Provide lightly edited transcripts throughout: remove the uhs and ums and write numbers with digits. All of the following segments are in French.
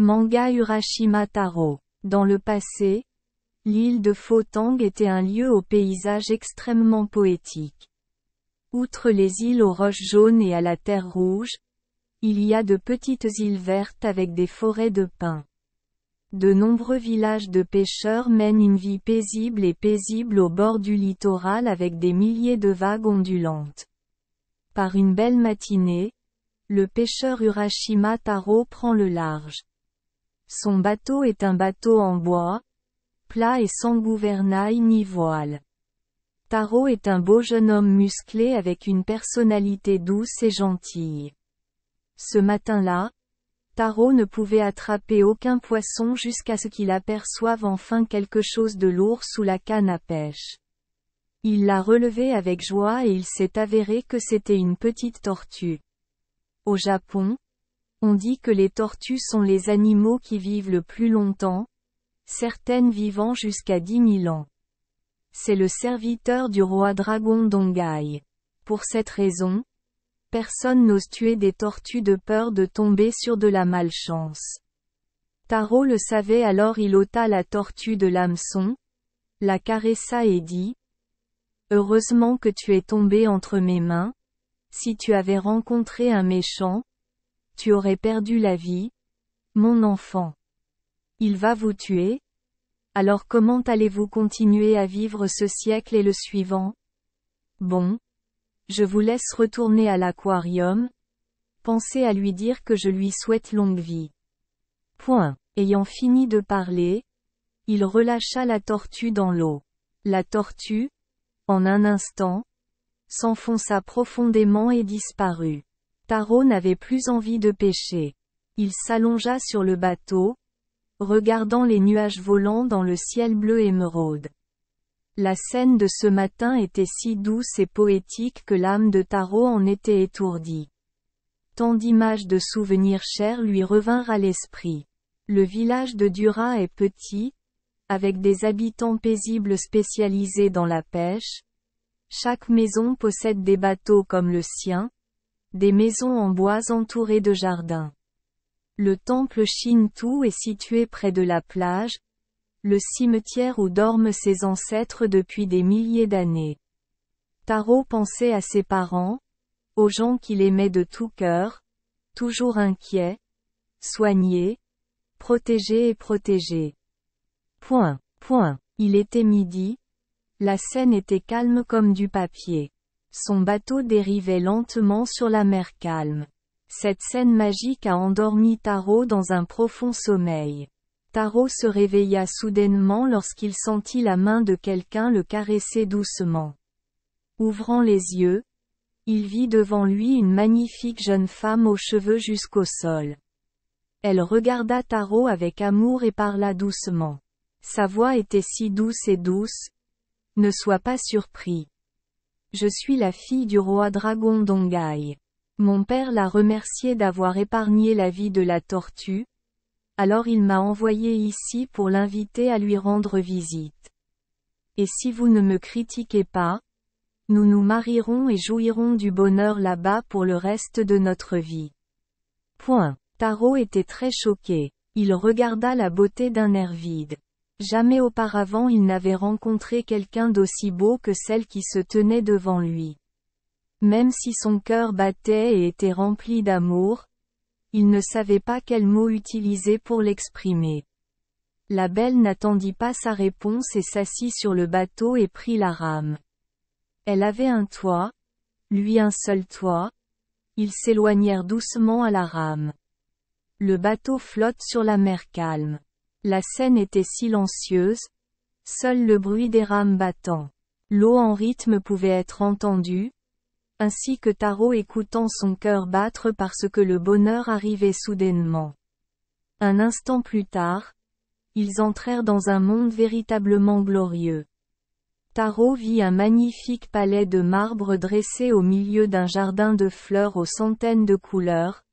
Manga Urashima Taro. Dans le passé, l'île de Photang était un lieu au paysage extrêmement poétique. Outre les îles aux roches jaunes et à la terre rouge, il y a de petites îles vertes avec des forêts de pins. De nombreux villages de pêcheurs mènent une vie paisible au bord du littoral avec des milliers de vagues ondulantes. Par une belle matinée, le pêcheur Urashima Taro prend le large. Son bateau est un bateau en bois, plat et sans gouvernail ni voile. Taro est un beau jeune homme musclé avec une personnalité douce et gentille. Ce matin-là, Taro ne pouvait attraper aucun poisson jusqu'à ce qu'il aperçoive enfin quelque chose de lourd sous la canne à pêche. Il l'a relevé avec joie et il s'est avéré que c'était une petite tortue. Au Japon, on dit que les tortues sont les animaux qui vivent le plus longtemps, certaines vivant jusqu'à 10 000 ans. C'est le serviteur du roi dragon Dongai. Pour cette raison, personne n'ose tuer des tortues de peur de tomber sur de la malchance. Taro le savait, alors il ôta la tortue de l'hameçon, la caressa et dit : « Heureusement que tu es tombé entre mes mains, si tu avais rencontré un méchant, tu aurais perdu la vie, mon enfant. Il va vous tuer ? Alors comment allez-vous continuer à vivre ce siècle et le suivant ? Bon. Je vous laisse retourner à l'aquarium. Pensez à lui dire que je lui souhaite longue vie. » Ayant fini de parler, il relâcha la tortue dans l'eau. La tortue, en un instant, s'enfonça profondément et disparut. Taro n'avait plus envie de pêcher. Il s'allongea sur le bateau, regardant les nuages volant dans le ciel bleu émeraude. La scène de ce matin était si douce et poétique que l'âme de Taro en était étourdie. Tant d'images de souvenirs chers lui revinrent à l'esprit. Le village de Dura est petit, avec des habitants paisibles spécialisés dans la pêche. Chaque maison possède des bateaux comme le sien, des maisons en bois entourées de jardins. Le temple Shinto est situé près de la plage, le cimetière où dorment ses ancêtres depuis des milliers d'années. Taro pensait à ses parents, aux gens qu'il aimait de tout cœur, toujours inquiets, soignés, protégés et protégés. Il était midi, la Seine était calme comme du papier. Son bateau dérivait lentement sur la mer calme. Cette scène magique a endormi Taro dans un profond sommeil. Taro se réveilla soudainement lorsqu'il sentit la main de quelqu'un le caresser doucement. Ouvrant les yeux, il vit devant lui une magnifique jeune femme aux cheveux jusqu'au sol. Elle regarda Taro avec amour et parla doucement. Sa voix était si douce et douce. « Ne sois pas surpris. Je suis la fille du roi dragon Dongai. Mon père l'a remercié d'avoir épargné la vie de la tortue, alors il m'a envoyé ici pour l'inviter à lui rendre visite. Et si vous ne me critiquez pas, nous nous marierons et jouirons du bonheur là-bas pour le reste de notre vie. » Taro était très choqué. Il regarda la beauté d'un air vide. Jamais auparavant il n'avait rencontré quelqu'un d'aussi beau que celle qui se tenait devant lui. Même si son cœur battait et était rempli d'amour, il ne savait pas quel mot utiliser pour l'exprimer. La belle n'attendit pas sa réponse et s'assit sur le bateau et prit la rame. Elle avait un toit, lui un seul toit. Ils s'éloignèrent doucement à la rame. Le bateau flotte sur la mer calme. La Seine était silencieuse, seul le bruit des rames battant. L'eau en rythme pouvait être entendue, ainsi que Taro écoutant son cœur battre parce que le bonheur arrivait soudainement. Un instant plus tard, ils entrèrent dans un monde véritablement glorieux. Taro vit un magnifique palais de marbre dressé au milieu d'un jardin de fleurs aux centaines de couleurs,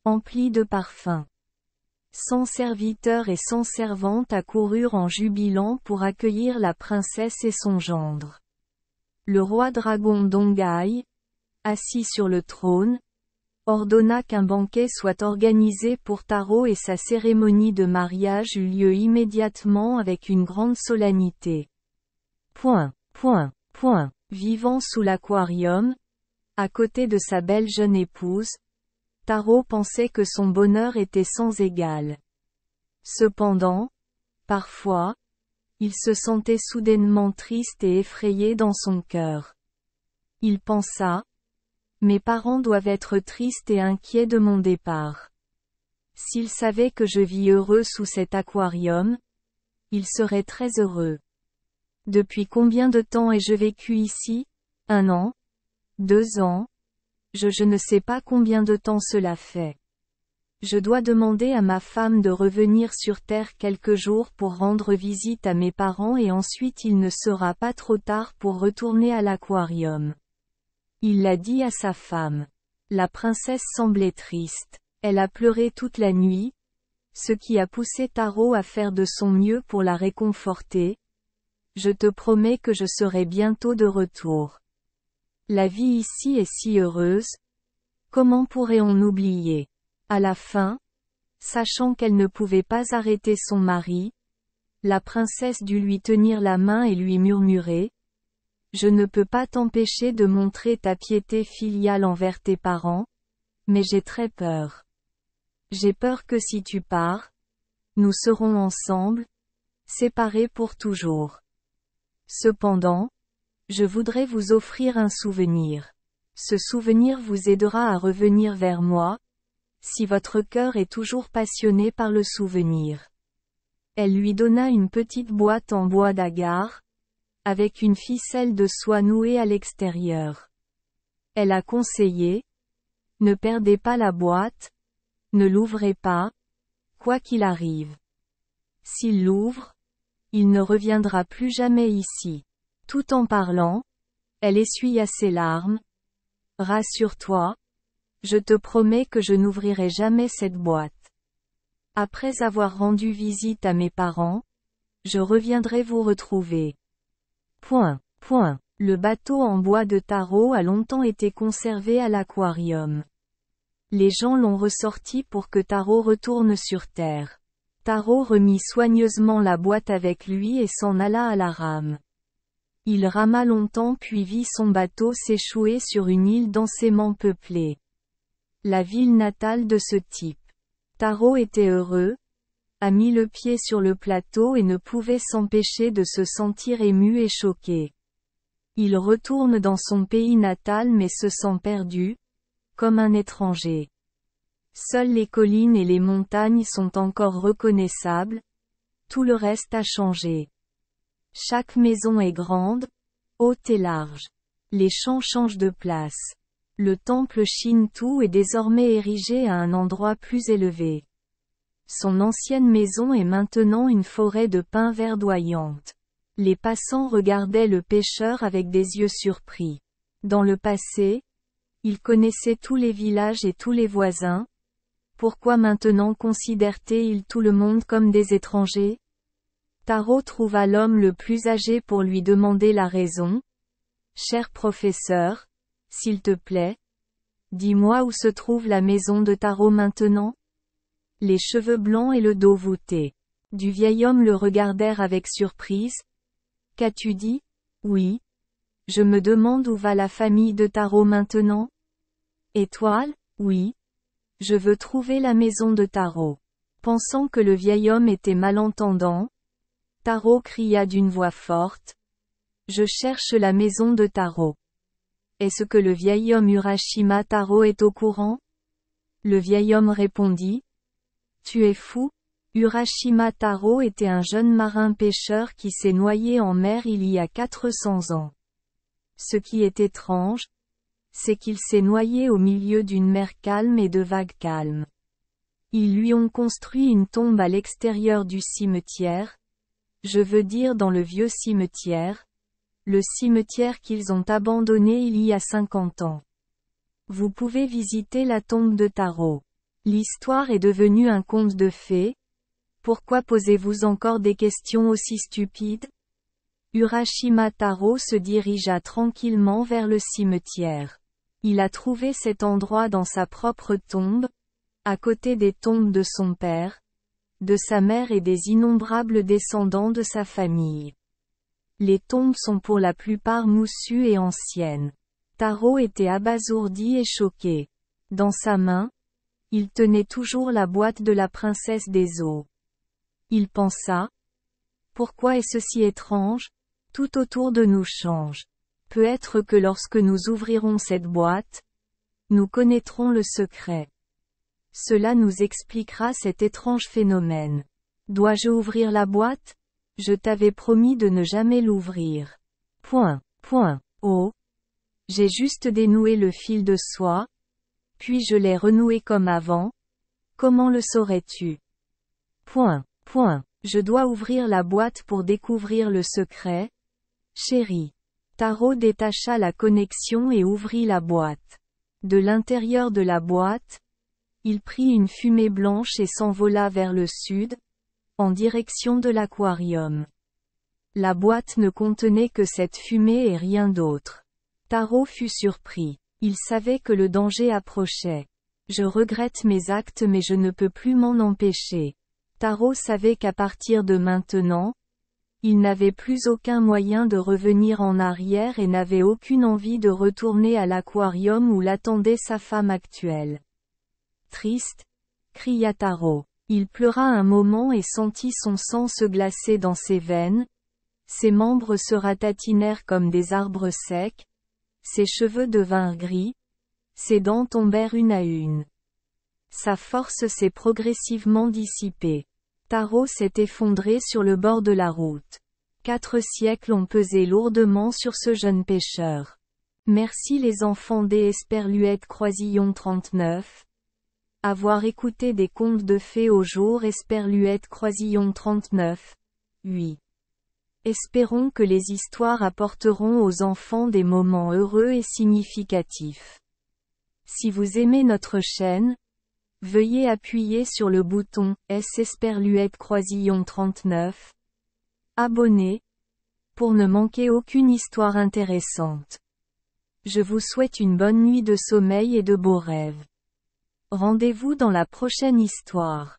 empli de parfums. 100 serviteurs et 100 servantes accoururent en jubilant pour accueillir la princesse et son gendre. Le roi dragon Dongai, assis sur le trône, ordonna qu'un banquet soit organisé pour Taro et sa cérémonie de mariage eut lieu immédiatement avec une grande solennité. Vivant sous l'aquarium, à côté de sa belle jeune épouse, Taro pensait que son bonheur était sans égal. Cependant, parfois, il se sentait soudainement triste et effrayé dans son cœur. Il pensa, mes parents doivent être tristes et inquiets de mon départ. S'ils savaient que je vis heureux sous cet aquarium, ils seraient très heureux. Depuis combien de temps ai-je vécu ici? 1 an? 2 ans? Je ne sais pas combien de temps cela fait. Je dois demander à ma femme de revenir sur Terre quelques jours pour rendre visite à mes parents et ensuite il ne sera pas trop tard pour retourner à l'aquarium. Il l'a dit à sa femme. La princesse semblait triste. Elle a pleuré toute la nuit, ce qui a poussé Taro à faire de son mieux pour la réconforter. Je te promets que je serai bientôt de retour. La vie ici est si heureuse. Comment pourrait-on oublier? À la fin, sachant qu'elle ne pouvait pas arrêter son mari, la princesse dut lui tenir la main et lui murmurer. Je ne peux pas t'empêcher de montrer ta piété filiale envers tes parents, mais j'ai très peur. J'ai peur que si tu pars, nous serons ensemble, séparés pour toujours. Cependant, je voudrais vous offrir un souvenir. Ce souvenir vous aidera à revenir vers moi, si votre cœur est toujours passionné par le souvenir. Elle lui donna une petite boîte en bois d'agar, avec une ficelle de soie nouée à l'extérieur. Elle a conseillé, ne perdez pas la boîte, ne l'ouvrez pas, quoi qu'il arrive. S'il l'ouvre, il ne reviendra plus jamais ici. Tout en parlant, elle essuya ses larmes. Rassure-toi, je te promets que je n'ouvrirai jamais cette boîte. Après avoir rendu visite à mes parents, je reviendrai vous retrouver. Le bateau en bois de Taro a longtemps été conservé à l'aquarium. Les gens l'ont ressorti pour que Taro retourne sur Terre. Taro remit soigneusement la boîte avec lui et s'en alla à la rame. Il rama longtemps puis vit son bateau s'échouer sur une île densément peuplée. La ville natale de ce type. Taro était heureux, a mis le pied sur le plateau et ne pouvait s'empêcher de se sentir ému et choqué. Il retourne dans son pays natal mais se sent perdu, comme un étranger. Seules les collines et les montagnes sont encore reconnaissables, tout le reste a changé. Chaque maison est grande, haute et large. Les champs changent de place. Le temple Shinto est désormais érigé à un endroit plus élevé. Son ancienne maison est maintenant une forêt de pins verdoyante. Les passants regardaient le pêcheur avec des yeux surpris. Dans le passé, il connaissait tous les villages et tous les voisins. Pourquoi maintenant considère-t-il tout le monde comme des étrangers? Taro trouva l'homme le plus âgé pour lui demander la raison. Cher professeur, s'il te plaît, dis-moi où se trouve la maison de Taro maintenant? Les cheveux blancs et le dos voûté du vieil homme le regardèrent avec surprise. Qu'as-tu dit? Oui. Je me demande où va la famille de Taro maintenant? Étoile? Oui. Je veux trouver la maison de Taro. Pensant que le vieil homme était malentendant, Taro cria d'une voix forte. Je cherche la maison de Taro. Est-ce que le vieil homme Urashima Taro est au courant? Le vieil homme répondit. Tu es fou? Urashima Taro était un jeune marin pêcheur qui s'est noyé en mer il y a 400 ans. Ce qui est étrange, c'est qu'il s'est noyé au milieu d'une mer calme et de vagues calmes. Ils lui ont construit une tombe à l'extérieur du cimetière, je veux dire dans le vieux cimetière, le cimetière qu'ils ont abandonné il y a 50 ans. Vous pouvez visiter la tombe de Taro. L'histoire est devenue un conte de fées. Pourquoi posez-vous encore des questions aussi stupides? Urashima Taro se dirigea tranquillement vers le cimetière. Il a trouvé cet endroit dans sa propre tombe, à côté des tombes de son père, de sa mère et des innombrables descendants de sa famille. Les tombes sont pour la plupart moussues et anciennes. Taro était abasourdi et choqué. Dans sa main, il tenait toujours la boîte de la princesse des eaux. Il pensa, pourquoi est-ce si étrange? Tout autour de nous change. Peut-être que lorsque nous ouvrirons cette boîte, nous connaîtrons le secret. Cela nous expliquera cet étrange phénomène. Dois-je ouvrir la boîte? Je t'avais promis de ne jamais l'ouvrir. Oh. J'ai juste dénoué le fil de soie, puis je l'ai renoué comme avant. Comment le saurais-tu? Je dois ouvrir la boîte pour découvrir le secret. Chérie. Taro détacha la connexion et ouvrit la boîte. De l'intérieur de la boîte, il prit une fumée blanche et s'envola vers le sud, en direction de l'aquarium. La boîte ne contenait que cette fumée et rien d'autre. Taro fut surpris. Il savait que le danger approchait. Je regrette mes actes mais je ne peux plus m'en empêcher. Taro savait qu'à partir de maintenant, il n'avait plus aucun moyen de revenir en arrière et n'avait aucune envie de retourner à l'aquarium où l'attendait sa femme actuelle. Triste, cria Taro. Il pleura un moment et sentit son sang se glacer dans ses veines. Ses membres se ratatinèrent comme des arbres secs. Ses cheveux devinrent gris. Ses dents tombèrent une à une. Sa force s'est progressivement dissipée. Taro s'est effondré sur le bord de la route. 4 siècles ont pesé lourdement sur ce jeune pêcheur. Merci les enfants des Esperluette Croisillon 39. Avoir écouté des contes de fées au jour Esperluette Croisillon 39. Oui. Espérons que les histoires apporteront aux enfants des moments heureux et significatifs. Si vous aimez notre chaîne, veuillez appuyer sur le bouton S Esperluette Croisillon 39. Abonner, pour ne manquer aucune histoire intéressante. Je vous souhaite une bonne nuit de sommeil et de beaux rêves. Rendez-vous dans la prochaine histoire.